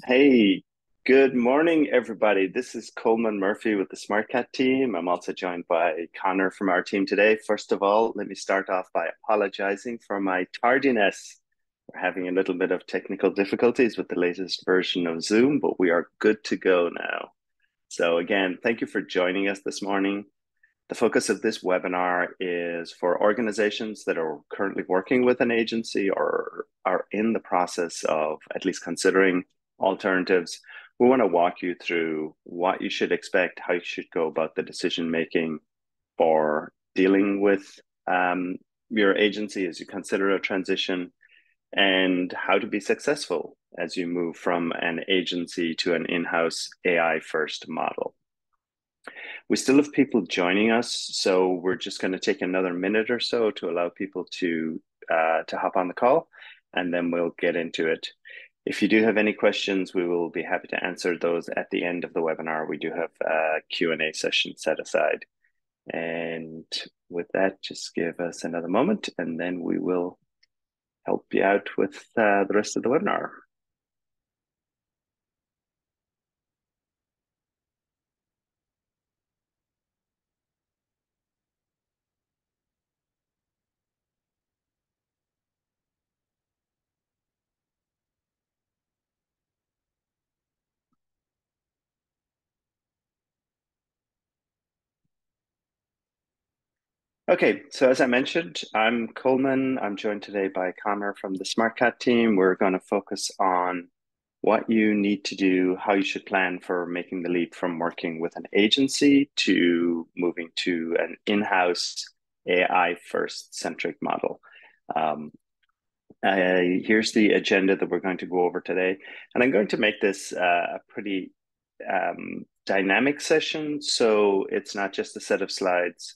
Hey, good morning, everybody. This is Coleman Murphy with the Smartcat team. I'm also joined by Connor from our team today. First of all, let me start off by apologizing for my tardiness. We're having a little bit of technical difficulties with the latest version of Zoom, but we are good to go now. So, again, thank you for joining us this morning. The focus of this webinar is for organizations that are currently working with an agency or are in the process of at least considering alternatives. We want to walk you through what you should expect, how you should go about the decision making for dealing with your agency as you consider a transition, and how to be successful as you move from an agency to an in-house AI first model. We still have people joining us, so we're just going to take another minute or so to allow people to hop on the call, and then we'll get into it. If you do have any questions, we will be happy to answer those at the end of the webinar. We do have a Q&A session set aside. And with that, just give us another moment, and then we will help you out with the rest of the webinar. Okay, so as I mentioned, I'm Coleman. I'm joined today by Connor from the Smartcat team. We're going to focus on what you need to do, how you should plan for making the leap from working with an agency to moving to an in-house AI first centric model. Um, Here's the agenda that we're going to go over today, and I'm going to make this a pretty dynamic session. So it's not just a set of slides,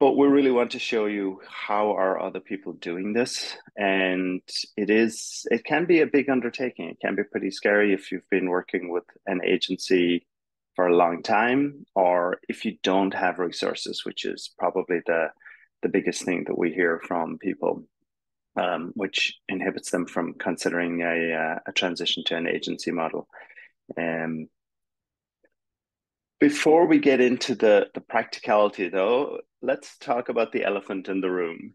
but we really want to show you how are other people doing this. And it can be a big undertaking. It can be pretty scary if you've been working with an agency for a long time, or if you don't have resources, which is probably the biggest thing that we hear from people, which inhibits them from considering a transition to an agency model. Um, Before we get into the practicality, though, let's talk about the elephant in the room.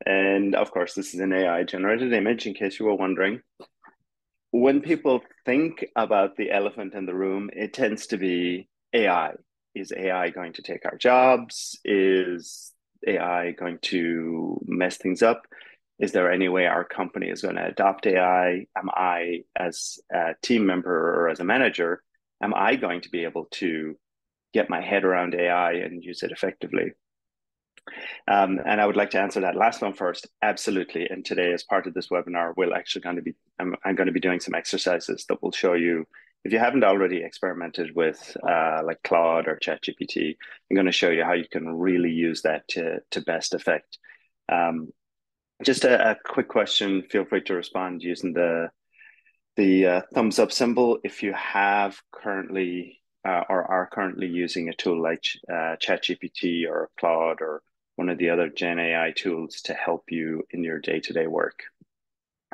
And of course, this is an AI generated image, in case you were wondering. When people think about the elephant in the room, it tends to be AI. Is AI going to take our jobs? Is AI going to mess things up? Is there any way our company is going to adopt AI? Am I, as a team member or as a manager, am I going to be able to get my head around AI and use it effectively? And I would like to answer that last one first. Absolutely. And today, as part of this webinar, I'm going to be doing some exercises that will show you, if you haven't already experimented with like Claude or ChatGPT, I'm going to show you how you can really use that to best effect. Um, just a quick question. Feel free to respond using the thumbs up symbol if you have currently or are currently using a tool like ChatGPT or Claude or one of the other Gen AI tools to help you in your day-to-day work.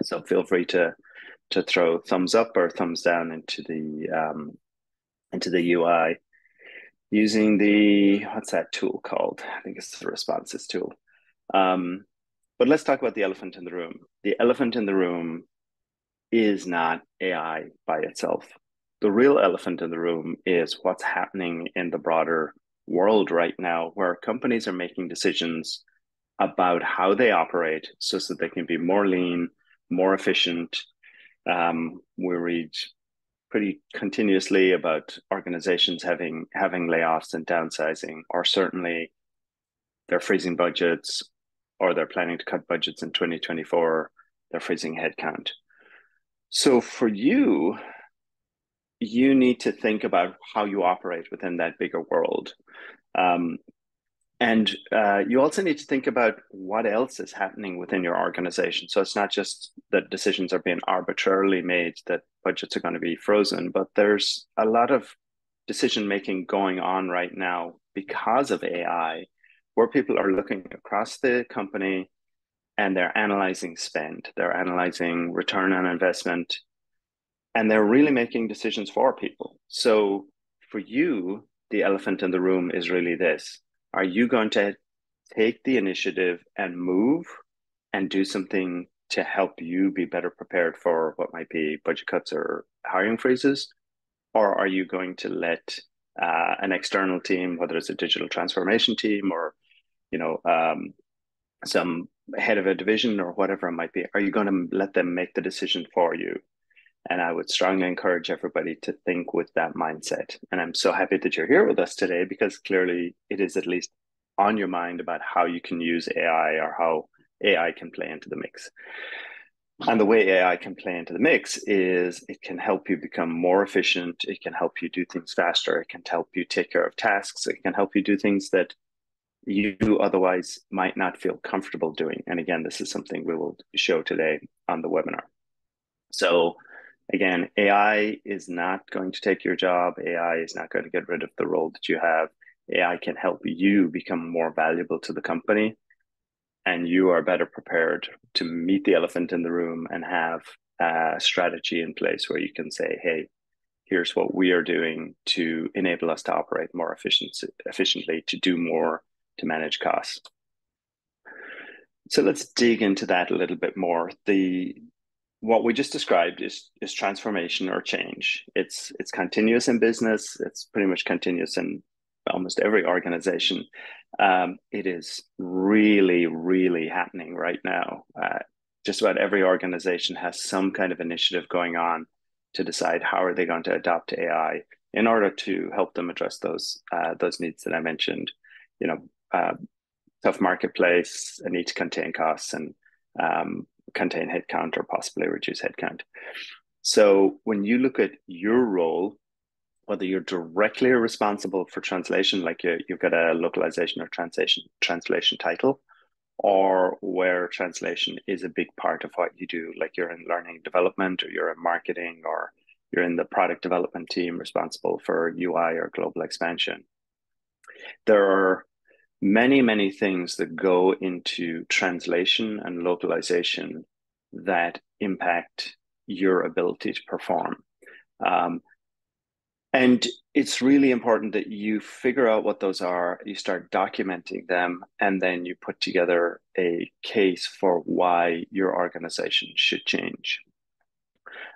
So feel free to throw thumbs up or thumbs down into the UI using the, what's that tool called? I think it's the responses tool. Um, but let's talk about the elephant in the room. The elephant in the room is not AI by itself. The real elephant in the room is what's happening in the broader world right now, where companies are making decisions about how they operate so that they can be more lean, more efficient. We read pretty continuously about organizations having layoffs and downsizing, or certainly they're freezing budgets, or they're planning to cut budgets in 2024. They're freezing headcount. So for you, you need to think about how you operate within that bigger world. Um, and you also need to think about what else is happening within your organization. So it's not just that decisions are being arbitrarily made, that budgets are going to be frozen, but there's a lot of decision making going on right now because of AI, where people are looking across the company and they're analyzing spend, they're analyzing return on investment, and they're really making decisions for people. So for you, the elephant in the room is really this. Are you going to take the initiative and move and do something to help you be better prepared for what might be budget cuts or hiring freezes? Or are you going to let an external team, whether it's a digital transformation team or some head of a division or whatever it might be, are you going to let them make the decision for you? And I would strongly encourage everybody to think with that mindset. And I'm so happy that you're here with us today because clearly it is at least on your mind about how you can use AI or how AI can play into the mix. And the way AI can play into the mix is it can help you become more efficient. It can help you do things faster. It can help you take care of tasks. It can help you do things that you otherwise might not feel comfortable doing. And again, this is something we will show today on the webinar. So again, AI is not going to take your job. AI is not going to get rid of the role that you have. AI can help you become more valuable to the company, and you are better prepared to meet the elephant in the room and have a strategy in place where you can say, hey, here's what we are doing to enable us to operate more efficiently, to do more, to manage costs. So let's dig into that a little bit more. What we just described is transformation or change. It's continuous in business. It's pretty much continuous in almost every organization. It is really, really happening right now. Just about every organization has some kind of initiative going on to decide how are they going to adopt AI in order to help them address those needs that I mentioned. Tough marketplace, a need to contain costs and contain headcount or possibly reduce headcount. So when you look at your role, whether you're directly responsible for translation, like you've got a localization or translation title, or where translation is a big part of what you do, like you're in learning and development, or you're in marketing, or you're in the product development team responsible for UI or global expansion. There are many, many things that go into translation and localization that impact your ability to perform. And it's really important that you figure out what those are, you start documenting them, and then you put together a case for why your organization should change.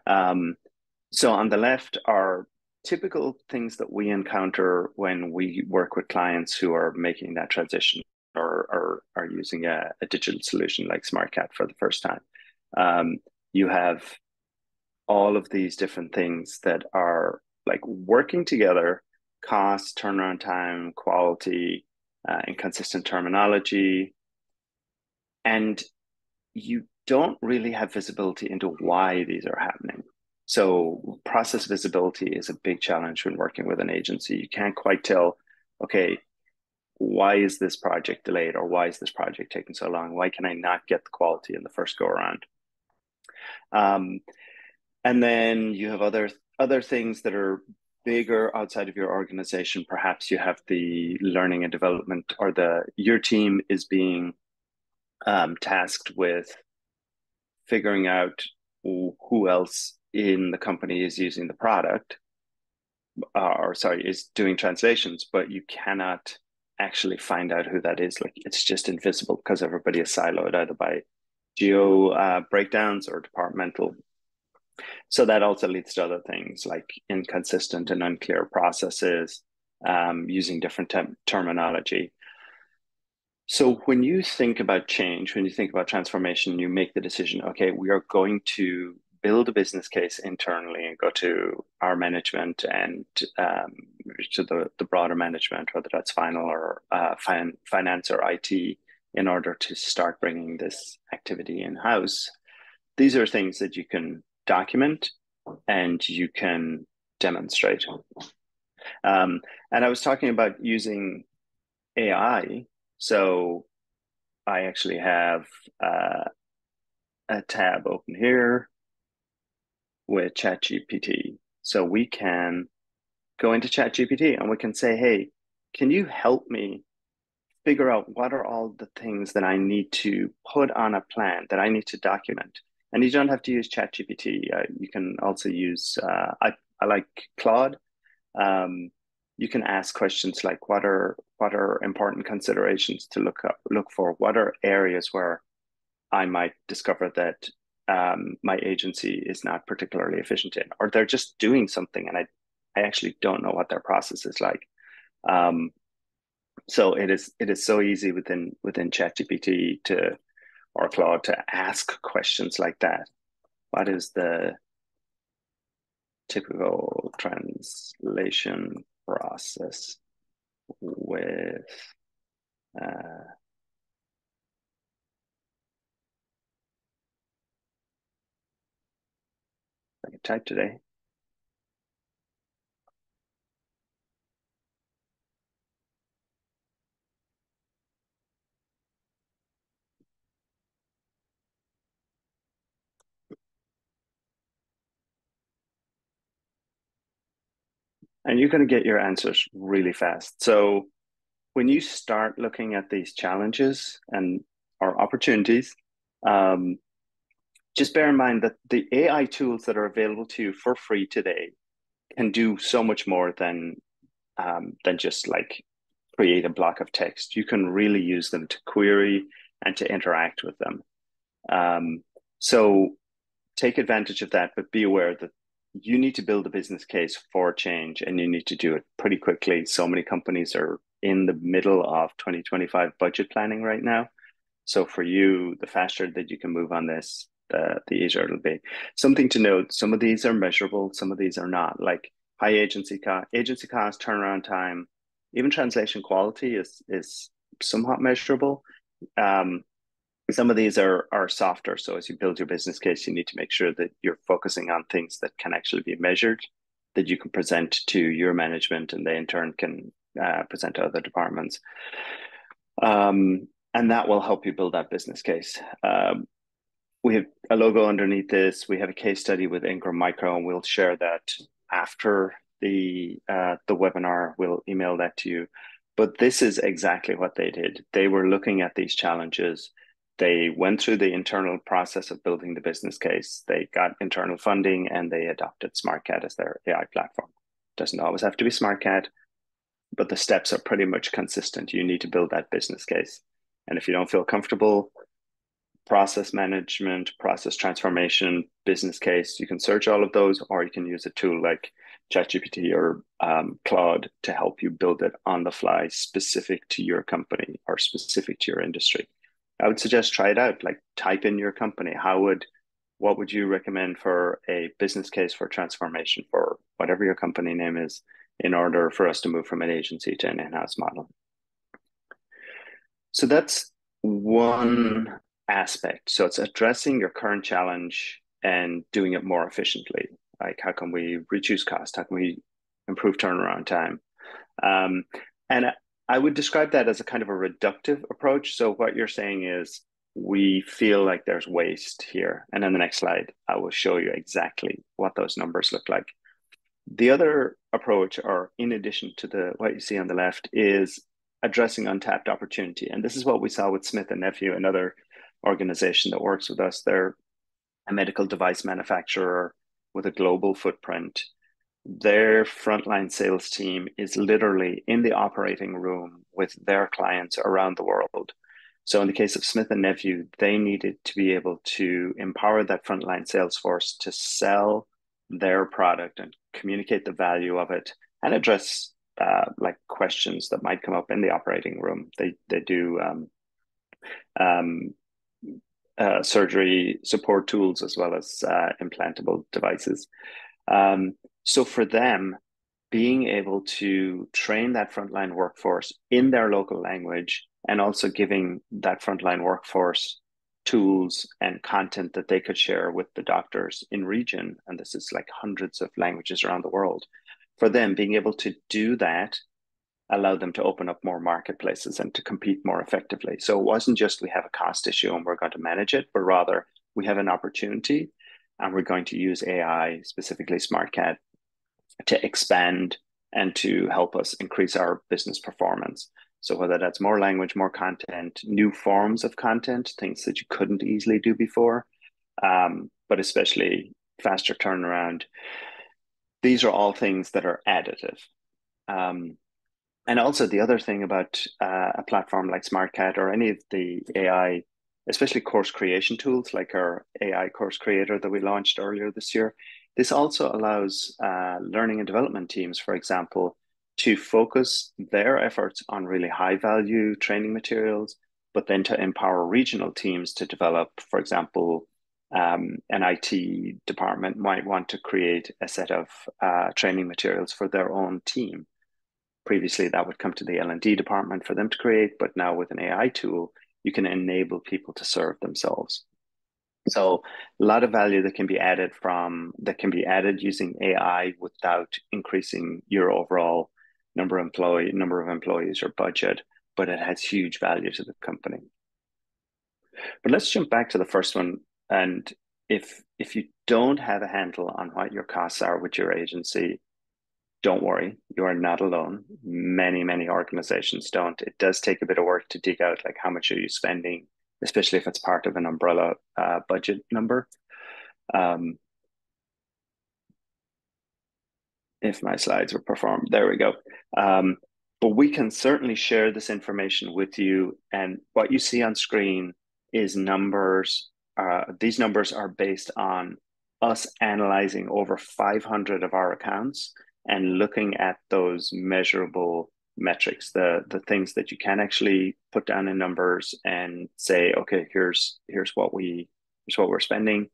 So on the left are typical things that we encounter when we work with clients who are making that transition or are using a digital solution like Smartcat for the first time. You have all of these different things that are like working together: cost, turnaround time, quality, and consistent terminology. And you don't really have visibility into why these are happening. So process visibility is a big challenge when working with an agency. You can't quite tell, okay, why is this project delayed, or why is this project taking so long? Why can I not get the quality in the first go around? And then you have other things that are bigger outside of your organization. Perhaps you have the learning and development, or your team is being tasked with figuring out who else in the company is using the product, is doing translations, but you cannot actually find out who that is. Like, it's just invisible because everybody is siloed either by geo breakdowns or departmental. So that also leads to other things like inconsistent and unclear processes, using different terminology. So when you think about change, when you think about transformation, you make the decision, okay, we are going to build a business case internally and go to our management and to the broader management, whether that's final or finance or IT, in order to start bringing this activity in-house. These are things that you can document and you can demonstrate. And I was talking about using AI. So I actually have a tab open here with ChatGPT. So we can go into ChatGPT and we can say, hey, can you help me figure out what are all the things that I need to put on a plan, that I need to document? And you don't have to use ChatGPT. You can also use I like Claude. Um, you can ask questions like what are important considerations to look for? What are areas where I might discover that my agency is not particularly efficient in, or they're just doing something and I actually don't know what their process is like. Um, so it is so easy within ChatGPT to or Claude to ask questions like that. What is the typical translation process with I can type today. And you're going to get your answers really fast. So when you start looking at these challenges and or opportunities, um, just bear in mind that the AI tools that are available to you for free today can do so much more than just like create a block of text. You can really use them to query and to interact with them. Um, so take advantage of that, but be aware that you need to build a business case for change and you need to do it pretty quickly. So many companies are in the middle of 2025 budget planning right now. So for you, the faster that you can move on this, the easier it'll be. Something to note, some of these are measurable, some of these are not. Like high agency cost, turnaround time, even translation quality is somewhat measurable. Um, some of these are softer. So as you build your business case, you need to make sure that you're focusing on things that can actually be measured, that you can present to your management, and they in turn can present to other departments. And that will help you build that business case. We have a logo underneath this. We have a case study with Ingram Micro, and we'll share that after the webinar. We'll email that to you. But this is exactly what they did. They were looking at these challenges. They went through the internal process of building the business case. They got internal funding and they adopted Smartcat as their AI platform. Doesn't always have to be Smartcat, but the steps are pretty much consistent. You need to build that business case. And if you don't feel comfortable, process management, process transformation, business case, you can search all of those, or you can use a tool like ChatGPT or Claude to help you build it on the fly, specific to your company or specific to your industry. I would suggest try it out. Like type in your company. What would you recommend for a business case for transformation for whatever your company name is in order for us to move from an agency to an in-house model? So that's one aspect. So it's addressing your current challenge and doing it more efficiently. Like how can we reduce cost? How can we improve turnaround time? Um, and I would describe that as a kind of a reductive approach. So what you're saying is we feel like there's waste here. And in the next slide, I will show you exactly what those numbers look like. The other approach, or in addition to the what you see on the left, is addressing untapped opportunity. And this is what we saw with Smith and Nephew, another organization that works with us. They're a medical device manufacturer with a global footprint. Their frontline sales team is literally in the operating room with their clients around the world. So in the case of Smith and Nephew, they needed to be able to empower that frontline sales force to sell their product and communicate the value of it and address like questions that might come up in the operating room. They do um, surgery support tools as well as implantable devices. So for them, being able to train that frontline workforce in their local language and also giving that frontline workforce tools and content that they could share with the doctors in region, and this is like hundreds of languages around the world, for them being able to do that allowed them to open up more marketplaces and to compete more effectively. So it wasn't just we have a cost issue and we're going to manage it, but rather we have an opportunity and we're going to use AI, specifically Smartcat, to expand and to help us increase our business performance. So whether that's more language, more content, new forms of content, things that you couldn't easily do before, but especially faster turnaround. These are all things that are additive. Um, and also the other thing about a platform like Smartcat or any of the AI, especially course creation tools like our AI course creator that we launched earlier this year, this also allows learning and development teams, for example, to focus their efforts on really high value training materials, but then to empower regional teams to develop, for example, an IT department might want to create a set of training materials for their own team. Previously, that would come to the L&D department for them to create, but now with an AI tool, you can enable people to serve themselves. So a lot of value that can be added using AI without increasing your overall number of employees or budget, but it has huge value to the company. But let's jump back to the first one. And if you don't have a handle on what your costs are with your agency, don't worry, you are not alone. Many organizations don't. It does take a bit of work to dig out like how much are you spending, especially if it's part of an umbrella budget number. Um, if my slides were performed, there we go. But we can certainly share this information with you. And what you see on screen is numbers. These numbers are based on us analyzing over 500 of our accounts and looking at those measurable metrics, the things that you can actually put down in numbers and say, okay, here's what we're spending,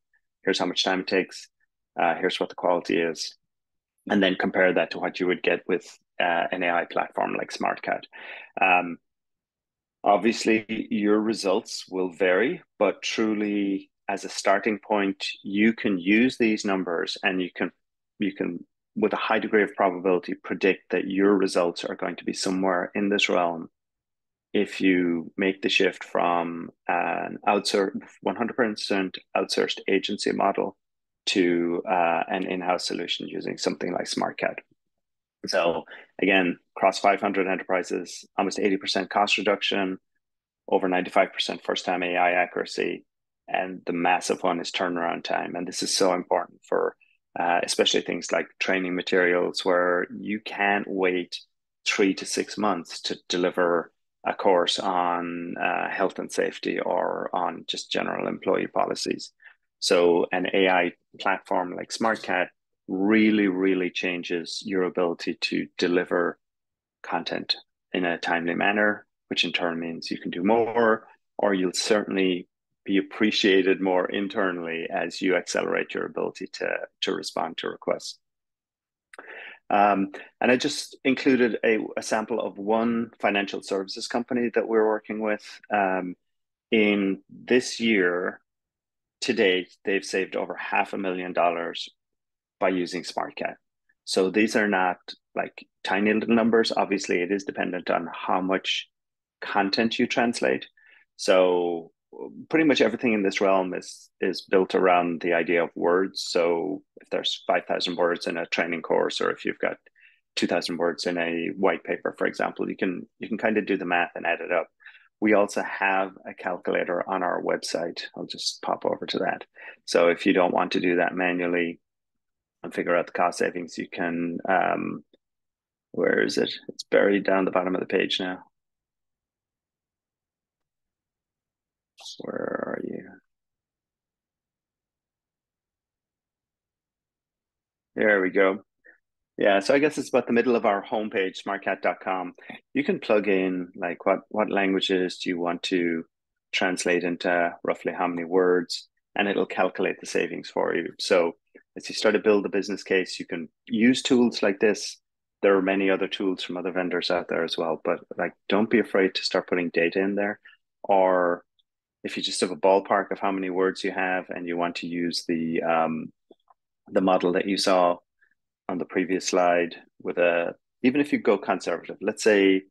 here's how much time it takes, here's what the quality is, and then compare that to what you would get with an AI platform like Smartcat. Um, Obviously, your results will vary, but truly, as a starting point, you can use these numbers and you can, with a high degree of probability, predict that your results are going to be somewhere in this realm if you make the shift from an 100% outsourced agency model to an in-house solution using something like Smartcat. So again, across 500 enterprises, almost 80% cost reduction, over 95% first time AI accuracy. And the massive one is turnaround time. And this is so important for especially things like training materials, where you can't wait 3 to 6 months to deliver a course on health and safety or on just general employee policies. So an AI platform like Smartcat really changes your ability to deliver content in a timely manner, which in turn means you can do more, or you'll certainly be appreciated more internally as you accelerate your ability to respond to requests. And I just included a sample of one financial services company that we're working with. In this year, to date, they've saved over $500,000 by using Smartcat. So these are not like tiny little numbers. Obviously, it is dependent on how much content you translate. So pretty much everything in this realm is built around the idea of words. So if there's 5,000 words in a training course, or if you've got 2,000 words in a white paper, for example, you can kind of do the math and add it up. We also have a calculator on our website. I'll just pop over to that. So if you don't want to do that manually and figure out the cost savings, you can, where is it? It's buried down the bottom of the page now. Where are you? There we go. Yeah, so I guess it's about the middle of our homepage, smartcat.com. You can plug in like what languages do you want to translate into roughly how many words, and it'll calculate the savings for you. So as you start to build a business case, you can use tools like this. There are many other tools from other vendors out there as well, but like don't be afraid to start putting data in there. Or if you just have a ballpark of how many words you have and you want to use the model that you saw on the previous slide with even if you go conservative, let's say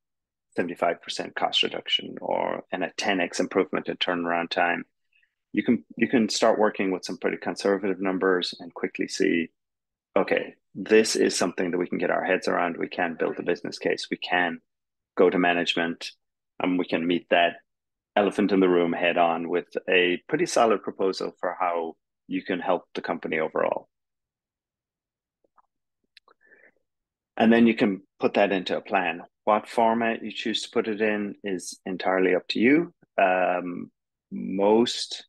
75% cost reduction or and a 10x improvement in turnaround time, you can start working with some pretty conservative numbers and quickly see, okay, this is something that we can get our heads around. We can build a business case. We can go to management and we can meet that elephant in the room head on with a pretty solid proposal for how you can help the company overall. And then you can put that into a plan. What format you choose to put it in is entirely up to you. Most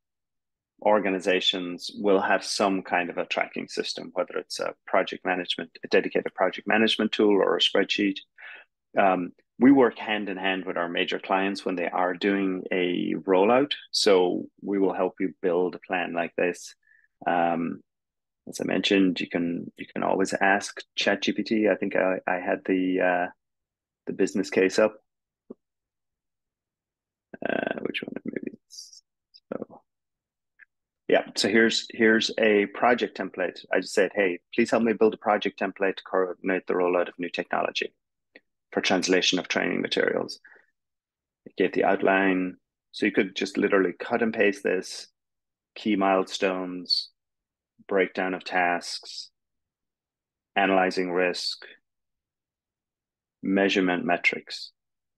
organizations will have some kind of a tracking system, whether it's a dedicated project management tool or a spreadsheet. We work hand in hand with our major clients when they are doing a rollout. So we will help you build a plan like this. As I mentioned, you can always ask ChatGPT. I think I had the business case up. Which one maybe? So yeah, so here's a project template. I just said, hey, please help me build a project template to coordinate the rollout of new technology for translation of training materials. It gave the outline. So you could just literally cut and paste this, key milestones, breakdown of tasks, analyzing risk, measurement metrics.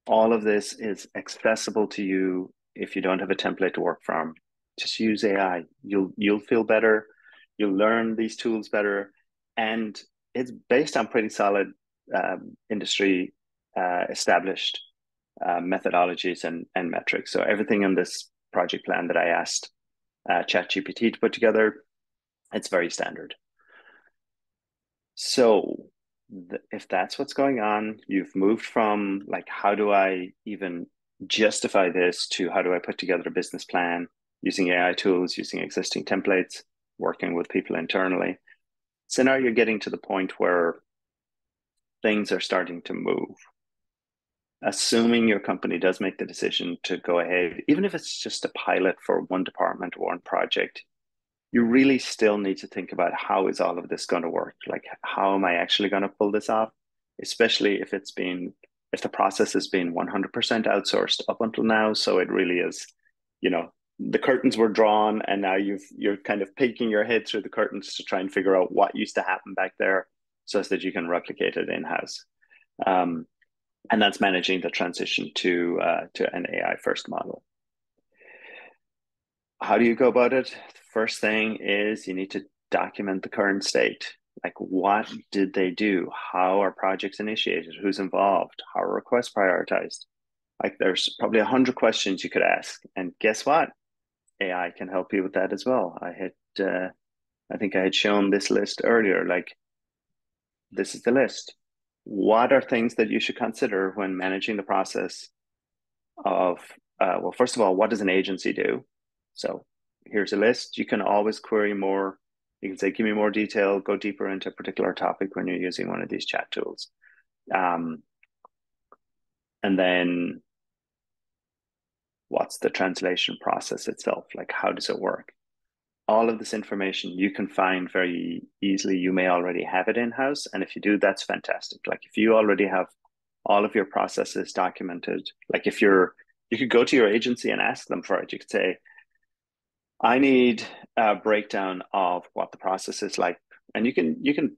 All of this is accessible to you if you don't have a template to work from. Just use AI. You'll feel better. You'll learn these tools better, and it's based on pretty solid industry established methodologies and metrics. So everything in this project plan that I asked ChatGPT to put together, it's very standard. So if that's what's going on, you've moved from like, how do I even justify this, to how do I put together a business plan using AI tools, using existing templates, working with people internally. So now you're getting to the point where things are starting to move. Assuming your company does make the decision to go ahead, even if it's just a pilot for one department or one project, you really still need to think about, how is all of this going to work? Like, how am I actually going to pull this off? Especially if the process has been 100% outsourced up until now. So it really is, the curtains were drawn, and now you're kind of peeking your head through the curtains to try and figure out what used to happen back there, so that you can replicate it in-house. And that's managing the transition to an AI first model. How do you go about it? The first thing is you need to document the current state. Like, what did they do? How are projects initiated? Who's involved? How are requests prioritized? Like, there's probably 100 questions you could ask. And guess what? AI can help you with that as well. I think I had shown this list earlier. Like, this is the list. What are things that you should consider when managing the process of, well, first of all, what does an agency do? So here's a list. You can always query more. You can say, give me more detail, go deeper into a particular topic when you're using one of these chat tools. And then what's the translation process itself? Like, how does it work? All of this information you can find very easily. You may already have it in-house. And if you do, that's fantastic. Like, if you already have all of your processes documented, like you could go to your agency and ask them for it. You could say, I need a breakdown of what the process is like. And you can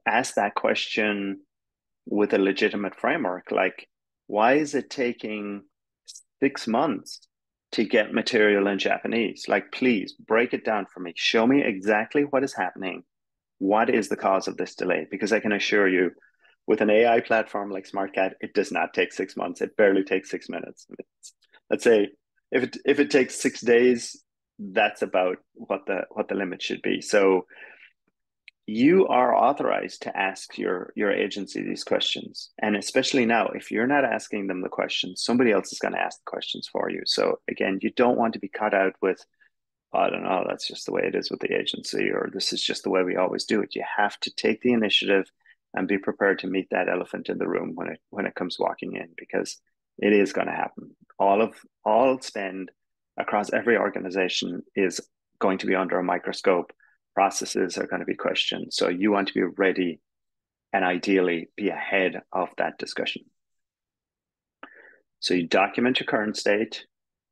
ask that question with a legitimate framework. Like, why is it taking 6 months to get material in Japanese? Like, please break it down for me. Show me exactly what is happening. What is the cause of this delay? Because I can assure you, with an AI platform like Smartcat, it does not take 6 months. It barely takes 6 minutes. Let's say if it takes 6 days, that's about what the limit should be. So you are authorized to ask your agency these questions. And especially now, if you're not asking them the questions, somebody else is going to ask the questions for you. So again, you don't want to be caught out with, I don't know, that's just the way it is with the agency, or this is just the way we always do it. You have to take the initiative and be prepared to meet that elephant in the room when it comes walking in, because it is going to happen. All spend across every organization is going to be under a microscope. Processes are going to be questioned. So you want to be ready and ideally be ahead of that discussion. So you document your current state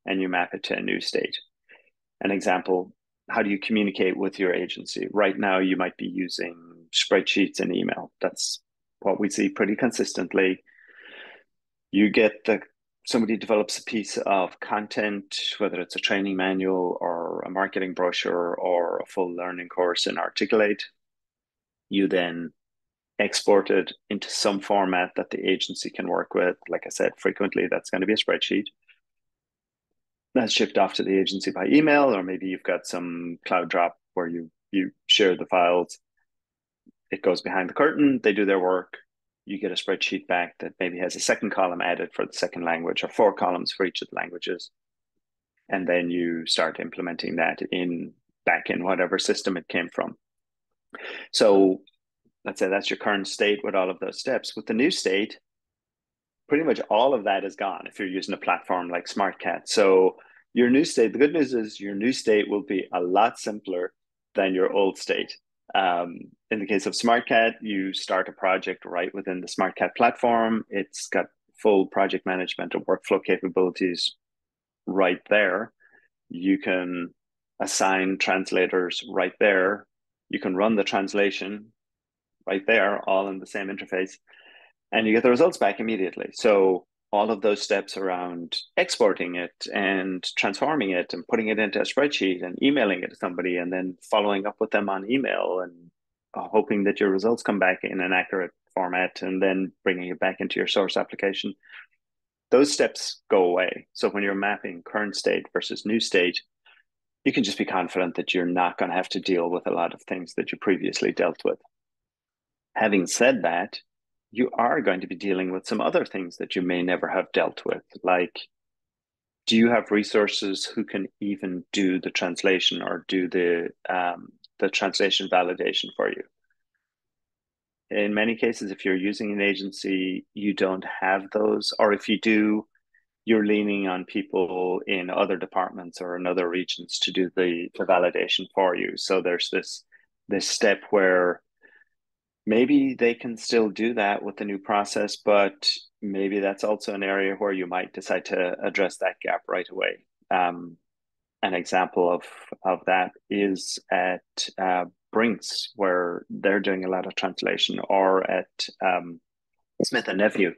and you map it to a new state. An example, how do you communicate with your agency? Right now, you might be using spreadsheets and email. That's what we see pretty consistently. You get somebody develops a piece of content, whether it's a training manual or a marketing brochure or a full learning course in Articulate. You then export it into some format that the agency can work with. Like I said, frequently that's going to be a spreadsheet that's shipped off to the agency by email, or maybe you've got some cloud drop where you share the files. It goes behind the curtain, they do their work. You get a spreadsheet back that maybe has a second column added for the second language or four columns for each of the languages. And then you start implementing that back in whatever system it came from. So let's say that's your current state with all of those steps. With the new state, pretty much all of that is gone if you're using a platform like Smartcat. So your new state, the good news is your new state will be a lot simpler than your old state. In the case of Smartcat, you start a project right within the Smartcat platform. It's got full project management and workflow capabilities right there. You can assign translators right there. You can run the translation right there, all in the same interface, and you get the results back immediately. So all of those steps around exporting it and transforming it and putting it into a spreadsheet and emailing it to somebody and then following up with them on email and hoping that your results come back in an accurate format and then bringing it back into your source application, those steps go away. So when you're mapping current state versus new state, you can just be confident that you're not going to have to deal with a lot of things that you previously dealt with. Having said that, you are going to be dealing with some other things that you may never have dealt with. Like, do you have resources who can even do the translation or do the translation validation for you? In many cases, if you're using an agency, you don't have those, or if you do, you're leaning on people in other departments or in other regions to do the validation for you. So there's this step where maybe they can still do that with the new process, but maybe that's also an area where you might decide to address that gap right away. An example of that is at Brinks, where they're doing a lot of translation, or at Smith and Nephew.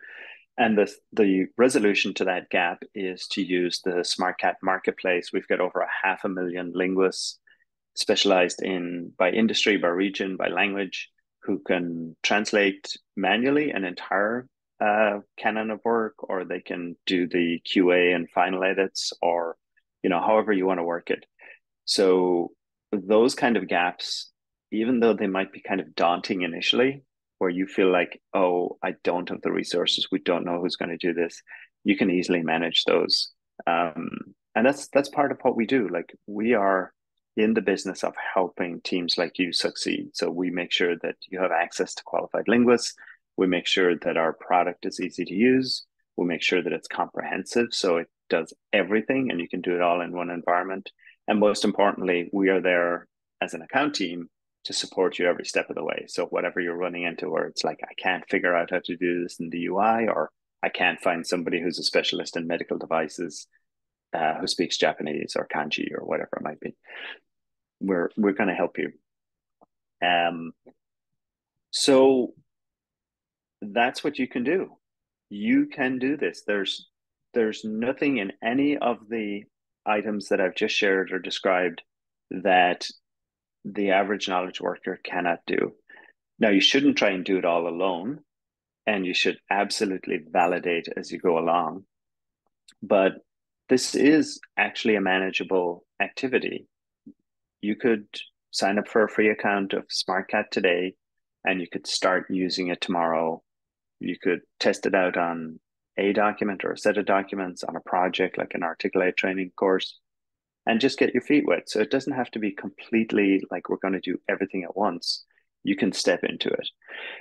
And the resolution to that gap is to use the Smartcat marketplace. We've got over 500,000 linguists specialized in by industry, by region, by language, who can translate manually an entire canon of work, or they can do the QA and final edits, or however you want to work it. So those kind of gaps, even though they might be kind of daunting initially, where you feel like, oh, I don't have the resources, we don't know who's going to do this, you can easily manage those. And that's part of what we do. Like, we are in the business of helping teams like you succeed. So we make sure that you have access to qualified linguists. We make sure that our product is easy to use. We make sure that it's comprehensive, so it does everything and you can do it all in one environment. And most importantly, we are there as an account team to support you every step of the way. So whatever you're running into where it's like, I can't figure out how to do this in the UI, or I can't find somebody who's a specialist in medical devices who speaks Japanese or kanji or whatever it might be, we're going to help you. So that's what you can do. You can do this. There's nothing in any of the items that I've just shared or described that the average knowledge worker cannot do. Now, you shouldn't try and do it all alone, and you should absolutely validate as you go along. But this is actually a manageable activity. You could sign up for a free account of Smartcat today, and you could start using it tomorrow. You could test it out on a document or a set of documents on a project like an Articulate training course, and just get your feet wet. So it doesn't have to be completely like we're going to do everything at once. You can step into it.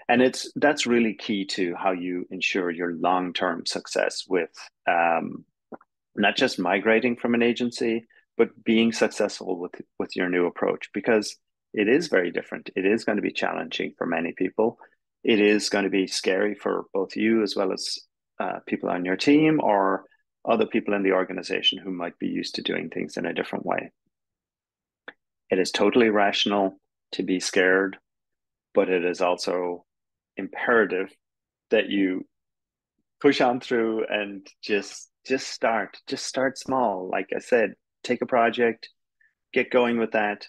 And that's really key to how you ensure your long-term success with not just migrating from an agency, but being successful with your new approach, because it is very different. It is going to be challenging for many people. It is going to be scary for both you as well as people on your team or other people in the organization who might be used to doing things in a different way. It is totally rational to be scared, but it is also imperative that you push on through and just just start small. Like I said, take a project, get going with that.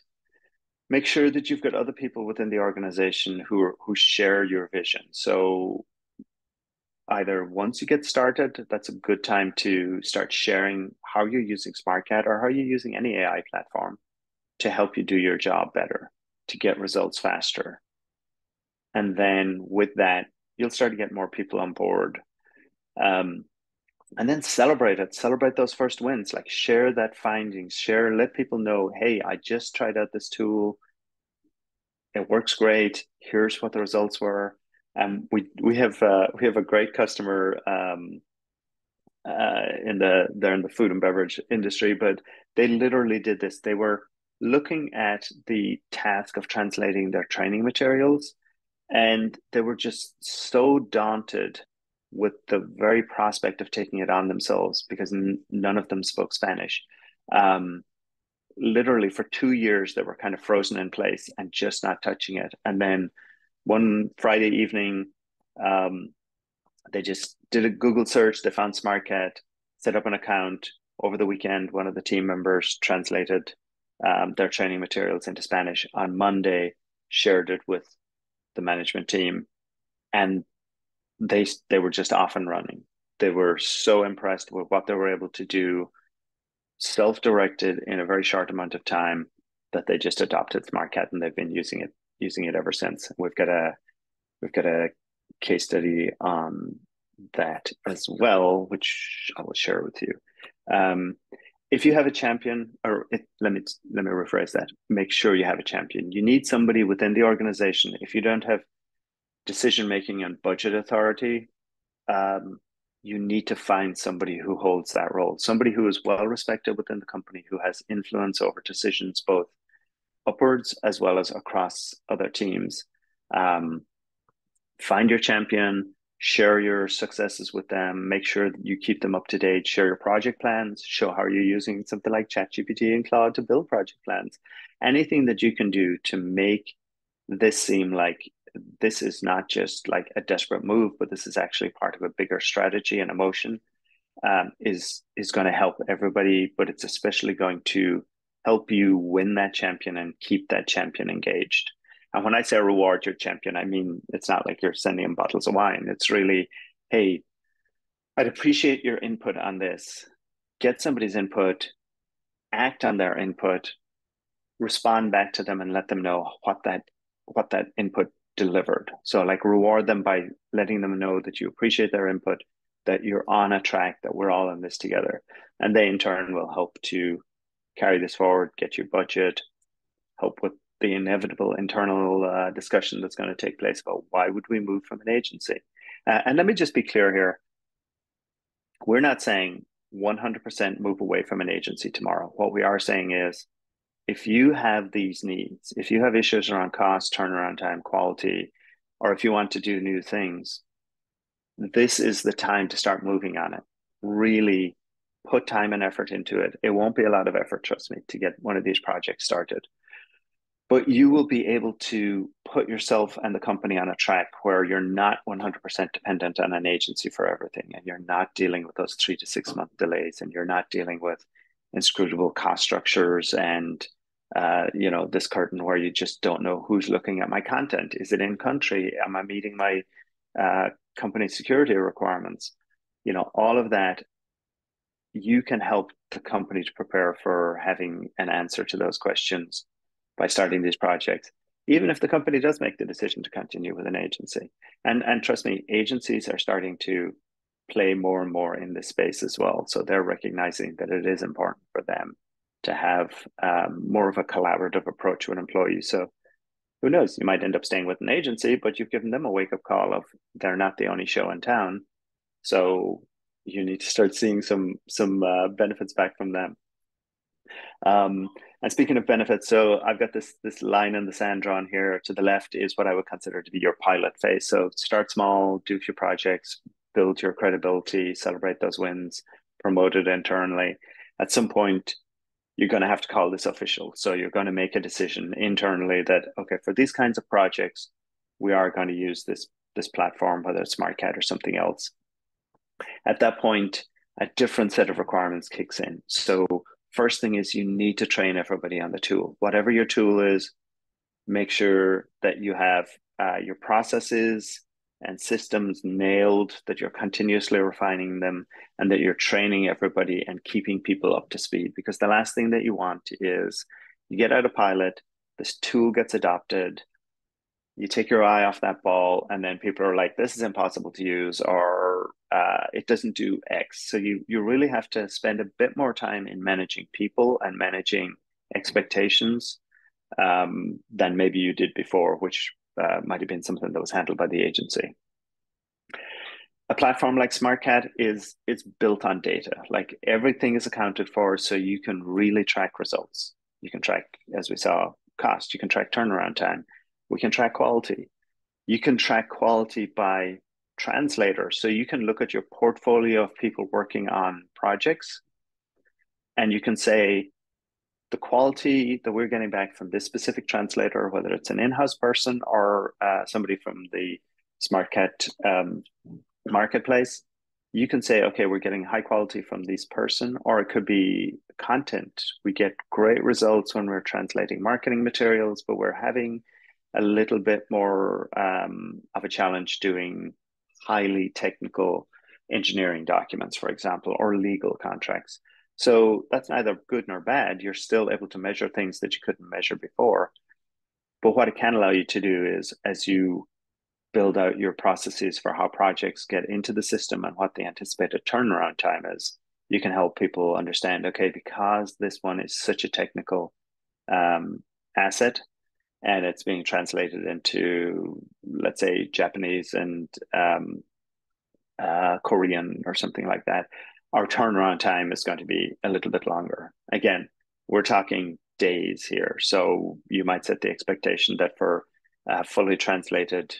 Make sure that you've got other people within the organization who share your vision. So either once you get started, that's a good time to start sharing how you're using Smartcat or how you're using any AI platform to help you do your job better, to get results faster. And then with that, you'll start to get more people on board. Um, and then celebrate it, celebrate those first wins, like share that findings, let people know, hey, I just tried out this tool. It works great. Here's what the results were. We have a great customer they're in the food and beverage industry, but they literally did this. They were looking at the task of translating their training materials, and they were just so daunted with the very prospect of taking it on themselves because none of them spoke Spanish. Um, Literally for 2 years, they were kind of frozen in place and just not touching it. And then one Friday evening, um, they just did a Google search. They found Smartcat, set up an account. Over the weekend, one of the team members translated their training materials into Spanish. On Monday, shared it with the management team, and they were just off and running. They were so impressed with what they were able to do, self-directed in a very short amount of time, that they just adopted Smartcat and they've been using it ever since. We've got a case study on that as well, which I will share with you. Um, if you have a champion, let me rephrase that. Make sure you have a champion. You need somebody within the organization. If you don't have decision making and budget authority, um, you need to find somebody who holds that role, somebody who is well respected within the company, who has influence over decisions both upwards as well as across other teams. Um, find your champion, share your successes with them, make sure that you keep them up to date, share your project plans, show how you're using something like ChatGPT and Claude to build project plans. Anything that you can do to make this seem like this is not just like a desperate move, but this is actually part of a bigger strategy and emotion, is going to help everybody, but it's especially going to help you win that champion and keep that champion engaged. And when I say reward your champion, I mean, it's not like you're sending them bottles of wine. It's really, hey, I'd appreciate your input on this. Get somebody's input, act on their input, respond back to them and let them know what that input delivered. So like reward them by letting them know that you appreciate their input, that you're on a track, that we're all in this together. And they in turn will help to carry this forward, get your budget, help with the inevitable internal discussion that's going to take place about why would we move from an agency. And let me just be clear here. We're not saying 100% move away from an agency tomorrow. What we are saying is if you have these needs, if you have issues around cost, turnaround time, quality, or if you want to do new things, this is the time to start moving on it. Really put time and effort into it. It won't be a lot of effort, trust me, to get one of these projects started. But you will be able to put yourself and the company on a track where you're not 100% dependent on an agency for everything, and you're not dealing with those 3 to 6 month delays, and you're not dealing with inscrutable cost structures and this curtain where you just don't know who's looking at my content. Is it in country? Am I meeting my company security requirements? All of that, you can help the company to prepare for having an answer to those questions by starting these projects, even if the company does make the decision to continue with an agency. And trust me, agencies are starting to play more and more in this space as well. So they're recognizing that it is important for them to have more of a collaborative approach with employees. So who knows, you might end up staying with an agency, but you've given them a wake up call of they're not the only show in town. So you need to start seeing some benefits back from them. And speaking of benefits, so I've got this line in the sand drawn here. To the left is what I would consider to be your pilot phase. So start small, do a few projects, build your credibility, celebrate those wins, promote it internally. At some point, you're going to have to call this official. So you're going to make a decision internally that, okay, for these kinds of projects, we are going to use this platform, whether it's Smartcat or something else. At that point, a different set of requirements kicks in. So first thing is you need to train everybody on the tool. Whatever your tool is, make sure that you have your processes and systems nailed, that you're continuously refining them, and that you're training everybody and keeping people up to speed. Because the last thing that you want is you get out of pilot, this tool gets adopted, you take your eye off that ball, and then people are like, this is impossible to use, or it doesn't do X. So you really have to spend a bit more time in managing people and managing expectations than maybe you did before, which might have been something that was handled by the agency. A platform like Smartcat is it's built on data. Like everything is accounted for, so you can really track results. You can track, as we saw, cost. You can track turnaround time. We can track quality. You can track quality by translator. So you can look at your portfolio of people working on projects, and you can say, the quality that we're getting back from this specific translator, whether it's an in-house person or somebody from the Smartcat marketplace, you can say, okay, we're getting high quality from this person, or it could be content. We get great results when we're translating marketing materials, but we're having a little bit more of a challenge doing highly technical engineering documents, for example, or legal contracts. So that's neither good nor bad. You're still able to measure things that you couldn't measure before. But what it can allow you to do is, as you build out your processes for how projects get into the system and what the anticipated turnaround time is, you can help people understand, okay, because this one is such a technical asset and it's being translated into, let's say, Japanese and Korean or something like that, our turnaround time is going to be a little bit longer. Again, we're talking days here. So you might set the expectation that for a fully translated,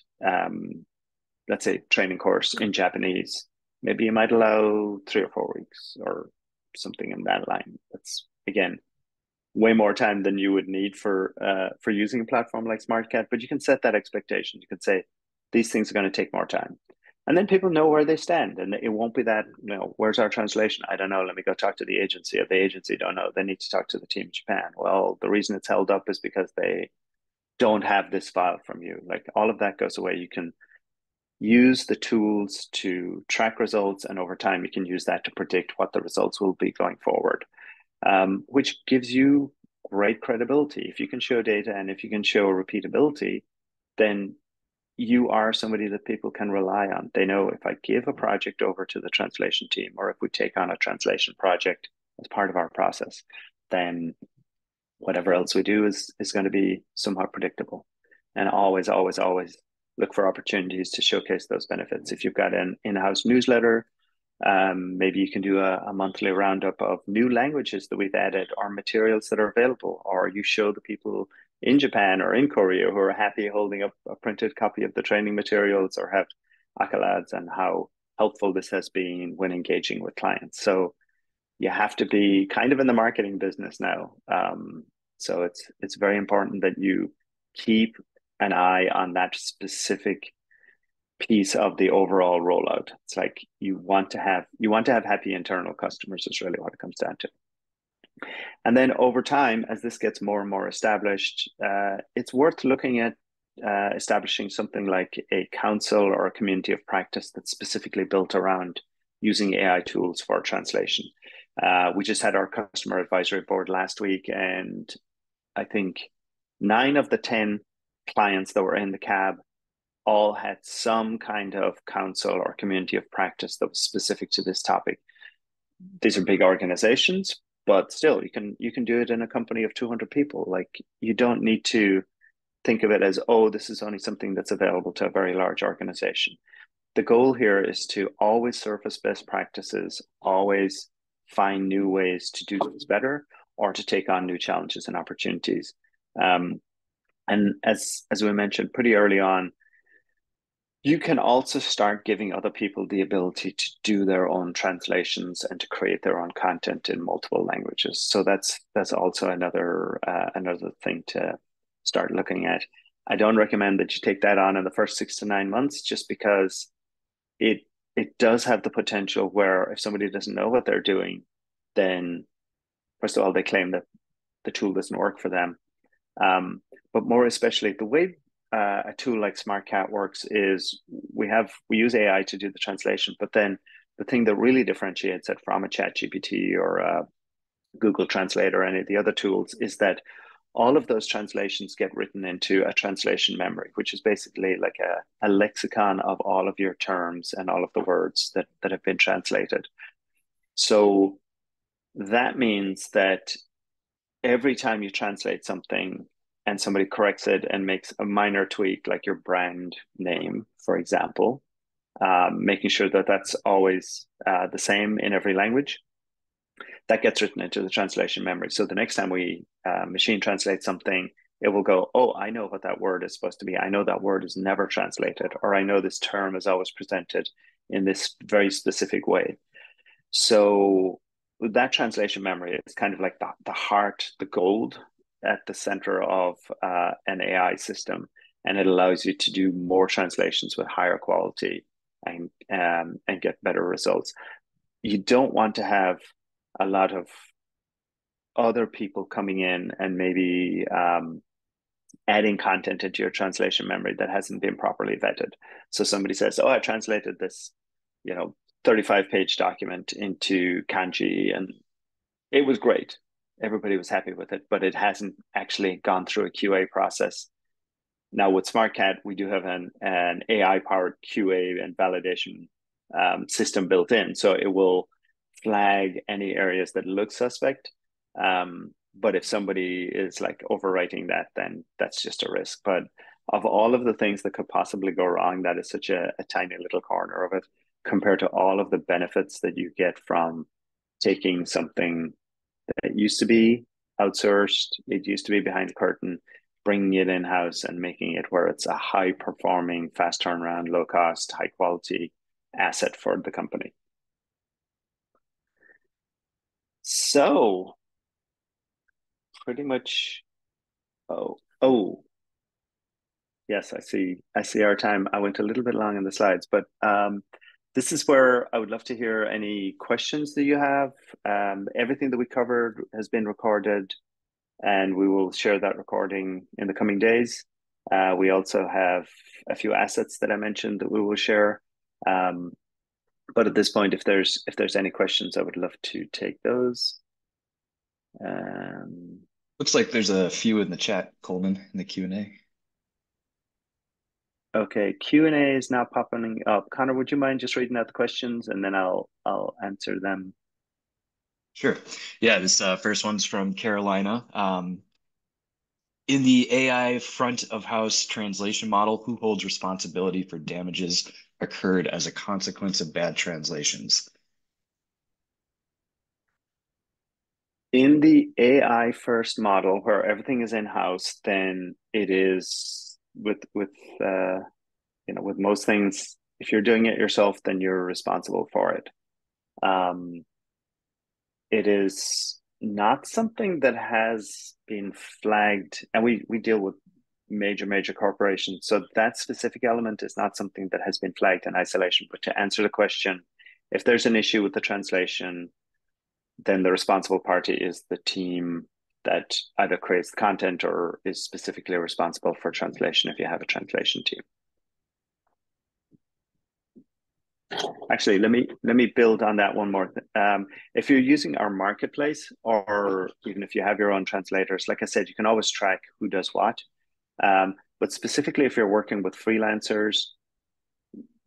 let's say, training course in Japanese, maybe you might allow 3 or 4 weeks or something in that line. That's, again, way more time than you would need for using a platform like Smartcat, but you can set that expectation. You can say, these things are going to take more time. And then people know where they stand, and it won't be that, where's our translation? I don't know. Let me go talk to the agency. If the agency don't know, they need to talk to the team in Japan. Well, the reason it's held up is because they don't have this file from you. Like all of that goes away. You can use the tools to track results, and over time, you can use that to predict what the results will be going forward, which gives you great credibility. If you can show data and if you can show repeatability, then you are somebody that people can rely on. They know if I give a project over to the translation team, or if we take on a translation project as part of our process, then whatever else we do is going to be somewhat predictable. And always, always, always look for opportunities to showcase those benefits. If you've got an in-house newsletter, maybe you can do a monthly roundup of new languages that we've added or materials that are available, or you show the people in Japan or in Korea who are happy holding up a printed copy of the training materials or have accolades and how helpful this has been when engaging with clients. So you have to be kind of in the marketing business now. So it's very important that you keep an eye on that specific piece of the overall rollout. It's like you want to have happy internal customers is really what it comes down to. And then over time, as this gets more and more established, it's worth looking at establishing something like a council or a community of practice that's specifically built around using AI tools for translation. We just had our customer advisory board last week, and I think 9 of the 10 clients that were in the cab all had some kind of council or community of practice that was specific to this topic. These are big organizations, but still, you can do it in a company of 200 people. Like, you don't need to think of it as, oh, this is only something that's available to a very large organization. The goal here is to always surface best practices, always find new ways to do things better or to take on new challenges and opportunities. And as we mentioned pretty early on, you can also start giving other people the ability to do their own translations and to create their own content in multiple languages. So that's also another thing to start looking at. I don't recommend that you take that on in the first 6 to 9 months, just because it it does have the potential where if somebody doesn't know what they're doing, then first of all, they claim that the tool doesn't work for them. Um, but more especially, the way a tool like Smartcat works is we use AI to do the translation, but then the thing that really differentiates it from a Chat GPT or a Google Translate or any of the other tools is that all of those translations get written into a translation memory, which is basically like a lexicon of all of your terms and all of the words that have been translated. So that means that every time you translate something and somebody corrects it and makes a minor tweak, like your brand name, for example, making sure that that's always the same in every language, that gets written into the translation memory. So the next time we machine translate something, it will go, oh, I know what that word is supposed to be. I know that word is never translated, or I know this term is always presented in this very specific way. So that translation memory is kind of like the heart, the gold at the center of an AI system, and it allows you to do more translations with higher quality and get better results. You don't want to have a lot of other people coming in and maybe adding content into your translation memory that hasn't been properly vetted. So somebody says, "Oh, I translated this, 35-page document into kanji, and it was great. Everybody was happy with it, but it hasn't actually gone through a QA process." Now with Smartcat, we do have an AI-powered QA and validation system built in, so it will flag any areas that look suspect. But if somebody is like overwriting that, then that's just a risk. But of all of the things that could possibly go wrong, that is such a tiny little corner of it compared to all of the benefits that you get from taking something that used to be outsourced, it used to be behind the curtain, bringing it in house and making it where it's a high performing, fast turnaround, low cost, high quality asset for the company. So pretty much, oh, yes, I see our time. I went a little bit long in the slides, but this is where I would love to hear any questions that you have. Everything that we covered has been recorded, and we will share that recording in the coming days. We also have a few assets that I mentioned that we will share. Um, but at this point, if there's any questions, I would love to take those. Um, Looks like there's a few in the chat, Coleman, in the Q&A. Okay, Q&A is now popping up. Connor, would you mind just reading out the questions and then I'll answer them? Sure. Yeah, this first one's from Carolina. In the AI front of house translation model, who holds responsibility for damages occurred as a consequence of bad translations? In the AI first model where everything is in-house, then it is with most things, if you're doing it yourself, then you're responsible for it. Um, it is not something that has been flagged, and we deal with major corporations. So that specific element is not something that has been flagged in isolation. But to answer the question, if there's an issue with the translation, then the responsible party is the team that either creates the content or is specifically responsible for translation if you have a translation team. Actually, let me build on that one more. If you're using our marketplace, or even if you have your own translators, like I said, you can always track who does what. But specifically, if you're working with freelancers,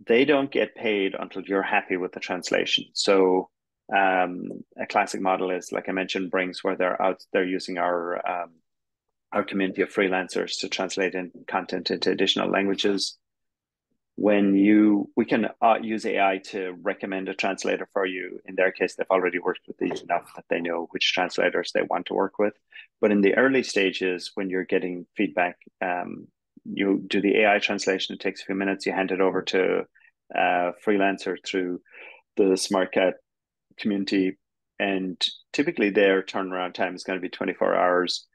they don't get paid until you're happy with the translation. So a classic model is, like I mentioned, Brings, where they're using our community of freelancers to translate in content into additional languages. We can use AI to recommend a translator for you. In their case, they've already worked with these enough that they know which translators they want to work with. But in the early stages, when you're getting feedback, you do the AI translation. It takes a few minutes. You hand it over to a freelancer through the Smartcat community, and typically their turnaround time is going to be 24 hours.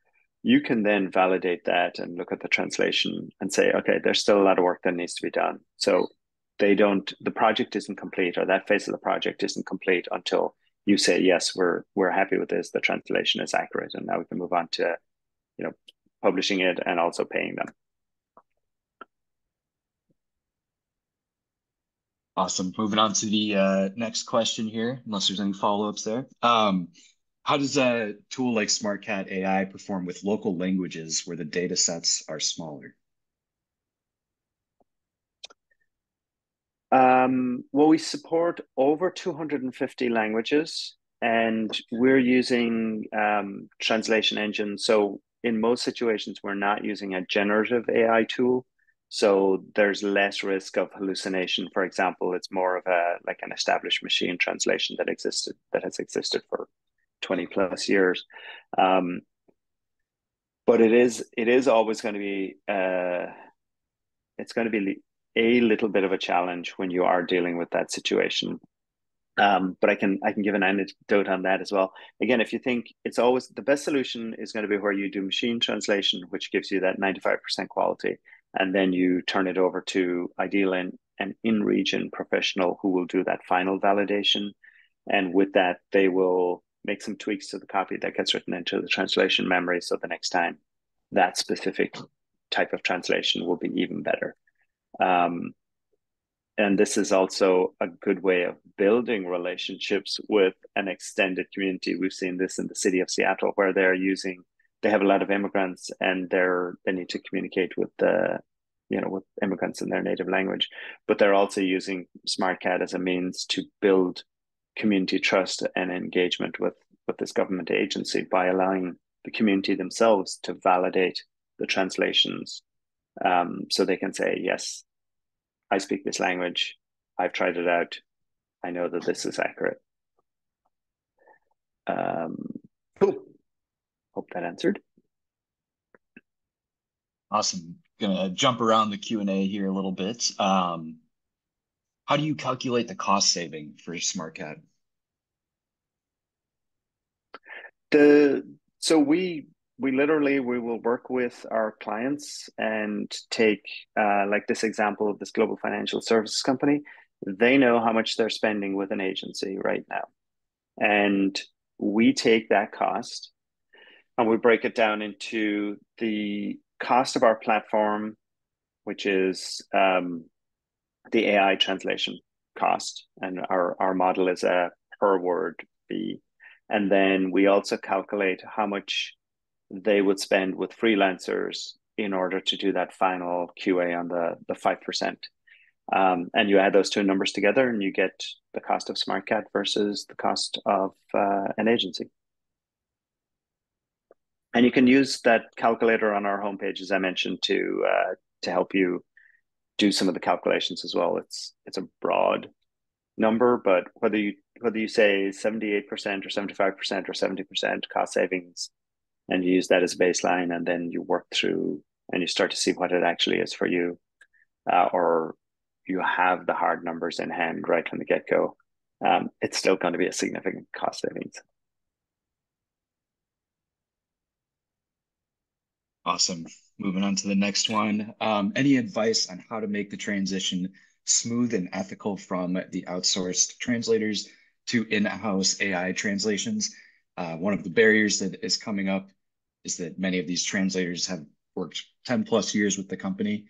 You can then validate that and look at the translation and say, okay, there's still a lot of work that needs to be done. So the project isn't complete, or that phase of the project isn't complete until you say, yes, we're happy with this, the translation is accurate, and now we can move on to, you know, publishing it and also paying them. Awesome. Moving on to the next question here, unless there's any follow-ups there. How does a tool like Smartcat AI perform with local languages where the data sets are smaller? Well, we support over 250 languages, and we're using translation engines. So in most situations, we're not using a generative AI tool. So there's less risk of hallucination. For example, it's more of a like an established machine translation that has existed for 20 plus years. Um, but it is always going to be it's going to be a little bit of a challenge when you are dealing with that situation. But I can give an anecdote on that as well. Again, if you think it's always the best solution is going to be where you do machine translation, which gives you that 95% quality, and then you turn it over to ideally an in-region professional who will do that final validation. And with that, they will make some tweaks to the copy that gets written into the translation memory. So the next time that specific type of translation will be even better. Um, and this is also a good way of building relationships with an extended community. We've seen this in the city of Seattle, where they have a lot of immigrants, and they need to communicate with with immigrants in their native language, but they're also using SmartCat as a means to build community trust and engagement with this government agency by allowing the community themselves to validate the translations, so they can say, yes, I speak this language. I've tried it out. I know that this is accurate. Um, cool. Hope that answered. Awesome. Gonna jump around the Q&A here a little bit. How do you calculate the cost saving for Smartcat? The so we will work with our clients and take like this example of this global financial services company. They know how much they're spending with an agency right now, and we take that cost and we break it down into the cost of our platform, which is the AI translation cost, and our model is a per word fee. And then we also calculate how much they would spend with freelancers in order to do that final QA on the 5%. And you add those two numbers together and you get the cost of SmartCat versus the cost of an agency. And you can use that calculator on our homepage, as I mentioned, to help you do some of the calculations as well. It's a broad number, but whether you say 78% or 75% or 70% cost savings, and you use that as a baseline, and then you work through and you start to see what it actually is for you, or you have the hard numbers in hand right from the get go, it's still going to be a significant cost savings. Awesome. Moving on to the next one. Any advice on how to make the transition smooth and ethical from the outsourced translators to in-house AI translations? One of the barriers that is coming up is that many of these translators have worked 10 plus years with the company.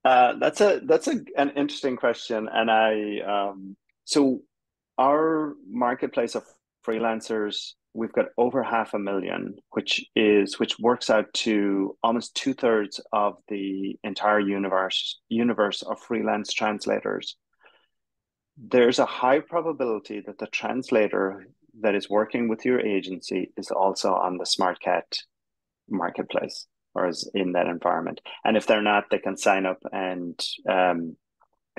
That's an interesting question, and so our marketplace of freelancers, we've got over 500,000, which works out to almost two-thirds of the entire universe of freelance translators. There's a high probability that the translator that is working with your agency is also on the SmartCat marketplace or is in that environment. And if they're not, they can sign up and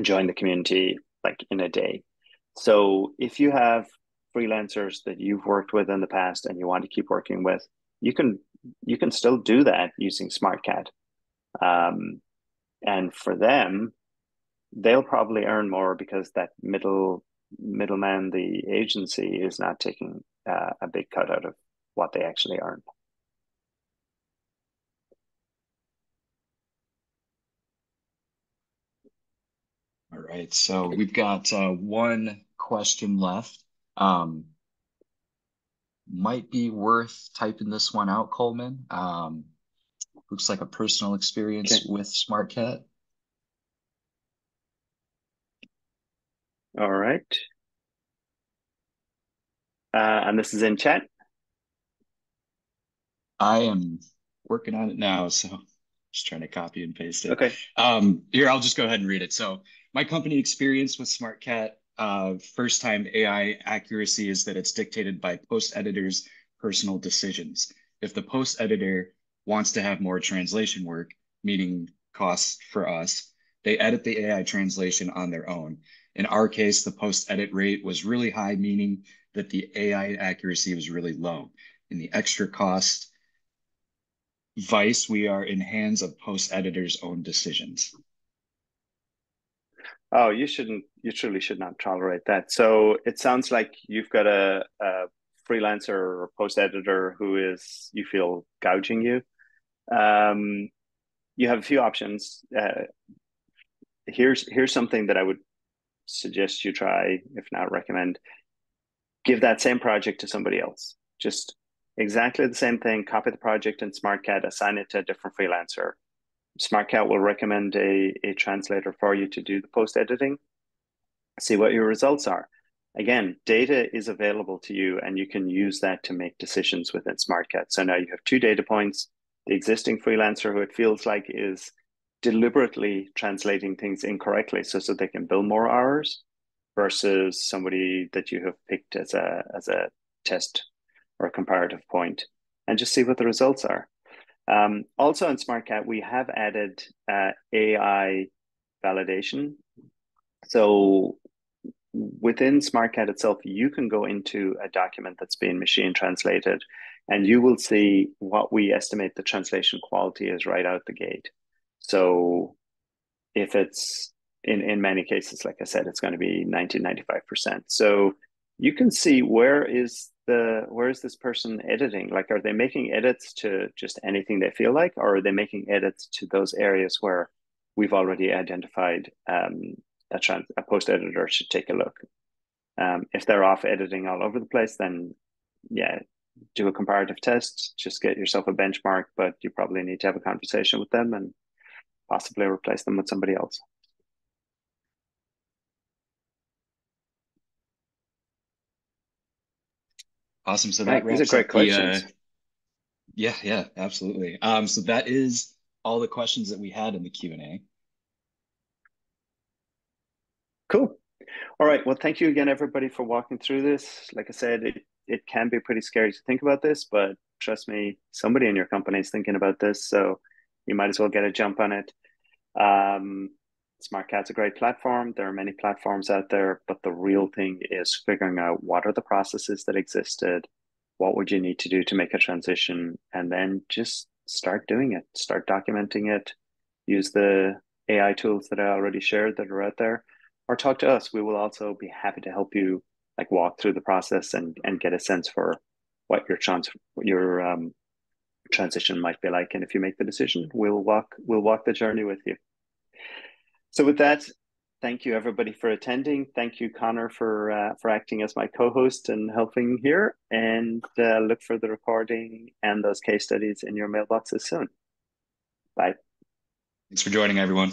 join the community like in a day. So if you have freelancers that you've worked with in the past and you want to keep working with, you can still do that using SmartCat. Um, and for them, they'll probably earn more because that middleman, the agency, is not taking a big cut out of what they actually earn. right, so we've got one question left. Um, Might be worth typing this one out, Coleman. Looks like a personal experience Okay. with Smartcat. All right. And this is in chat. I am working on it now, so just trying to copy and paste it. Okay. Here, I'll just go ahead and read it. So, my company experience with Smartcat, first time AI accuracy is that it's dictated by post editor's personal decisions. If the post editor wants to have more translation work, meaning costs for us, they edit the AI translation on their own. In our case, the post edit rate was really high, meaning that the AI accuracy was really low. And the extra cost Vice, we are in hands of post editors' own decisions. Oh, you shouldn't, you truly should not tolerate that. So it sounds like you've got a freelancer or post editor who is, you feel, gouging you. Um, you have a few options. Here's something that I would suggest you try, if not recommend. Give that same project to somebody else. Just exactly the same thing. Copy the project in Smartcat, assign it to a different freelancer. Smartcat will recommend a translator for you to do the post editing, see what your results are. Again, data is available to you and you can use that to make decisions within Smartcat. So now you have two data points. The existing freelancer who it feels like is deliberately translating things incorrectly so they can bill more hours versus somebody that you have picked as a test or a comparative point, and just see what the results are. Also in Smartcat, we have added AI validation. So within Smartcat itself, you can go into a document that's being machine translated and you will see what we estimate the translation quality is right out the gate. So if it's in many cases, like I said, it's going to be 90-95%. So you can see where is this person editing? Like, are they making edits to just anything they feel like, or are they making edits to those areas where we've already identified a post editor should take a look? If they're off editing all over the place, then yeah, do a comparative test, just get yourself a benchmark, but you probably need to have a conversation with them and possibly replace them with somebody else. Awesome. So Right. that These are wraps great up the questions. yeah, yeah, absolutely. So that is all the questions that we had in the Q&A. Cool. All right. Well, thank you again, everybody, for walking through this. Like I said, it can be pretty scary to think about this, but trust me, somebody in your company is thinking about this. So you might as well get a jump on it. Um, SmartCat's a great platform. There are many platforms out there, but the real thing is figuring out what are the processes that existed, what would you need to do to make a transition, and then just start doing it, start documenting it, use the AI tools that I already shared that are out there, or talk to us. We will also be happy to help you like walk through the process and get a sense for what your transition might be like. And if you make the decision, we'll walk the journey with you. So with that, thank you everybody for attending. Thank you, Connor, for acting as my co-host and helping here. And look for the recording and those case studies in your mailboxes soon. Bye. Thanks for joining, everyone.